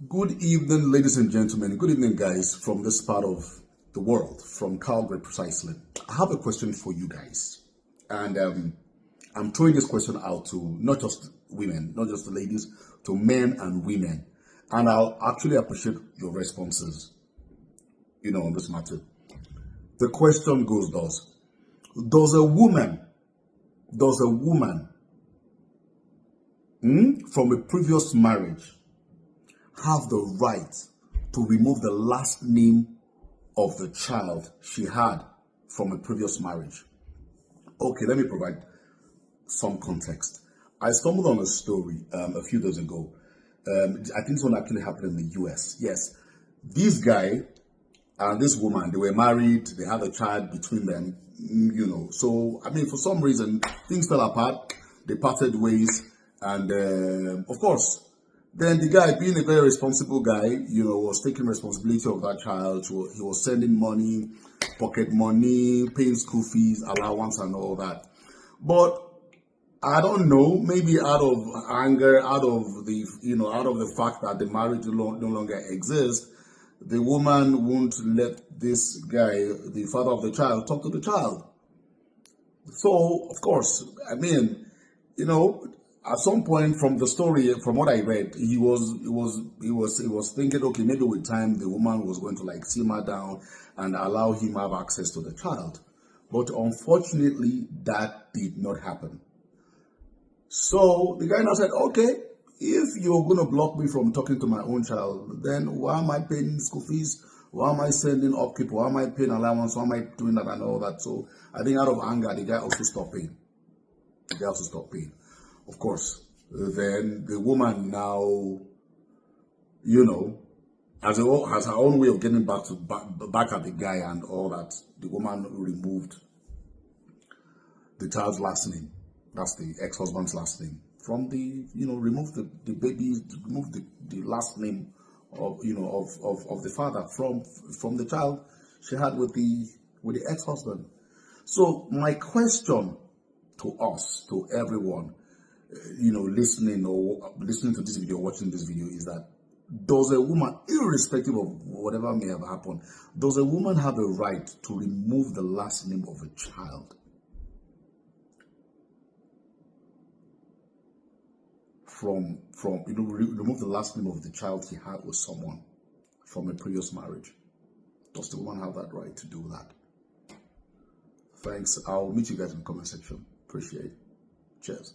Good evening, ladies and gentlemen. Good evening, guys, from this part of the world, from Calgary precisely. I have a question for you guys. And I'm throwing this question out to not just women, not just the ladies, to men and women. And I'll actually appreciate your responses, on this matter. The question goes thus. Does a woman from a previous marriage have the right to remove the last name of the child she had from a previous marriage? Okay, let me provide some context. I stumbled on a story a few days ago. I think this one actually happened in the US. Yes, this guy and this woman, they were married, they had a child between them, So, for some reason, things fell apart, they parted ways, and of course, then the guy, being a very responsible guy, was taking responsibility of that child. He was sending money, pocket money, paying school fees, allowance, and all that. But I don't know, maybe out of anger, out of the fact that the marriage no longer exists, the woman won't let this guy, the father of the child, talk to the child. So, of course, at some point from the story, from what I read, he was thinking, okay, maybe with time the woman was going to simmer down and allow him have access to the child. But unfortunately, that did not happen. So the guy now said, okay, if you're going to block me from talking to my own child, then why am I paying school fees? Why am I sending upkeep? Why am I paying allowance? Why am I doing that and all that? So I think out of anger, the guy also stopped paying. Of course, then the woman now, has her own way of getting back at the guy and all that. The woman removed the child's last name. That's the ex-husband's last name. From remove the baby, remove the last name of the father from the child she had with the ex-husband. So my question to us, to everyone, listening to this video, watching this video, is that does a woman, irrespective of whatever may have happened, does a woman have a right to remove the last name of a child from remove the last name of the child he had with someone from a previous marriage? Does the woman have that right to do that? Thanks. I'll meet you guys in the comment section. Appreciate it. Cheers.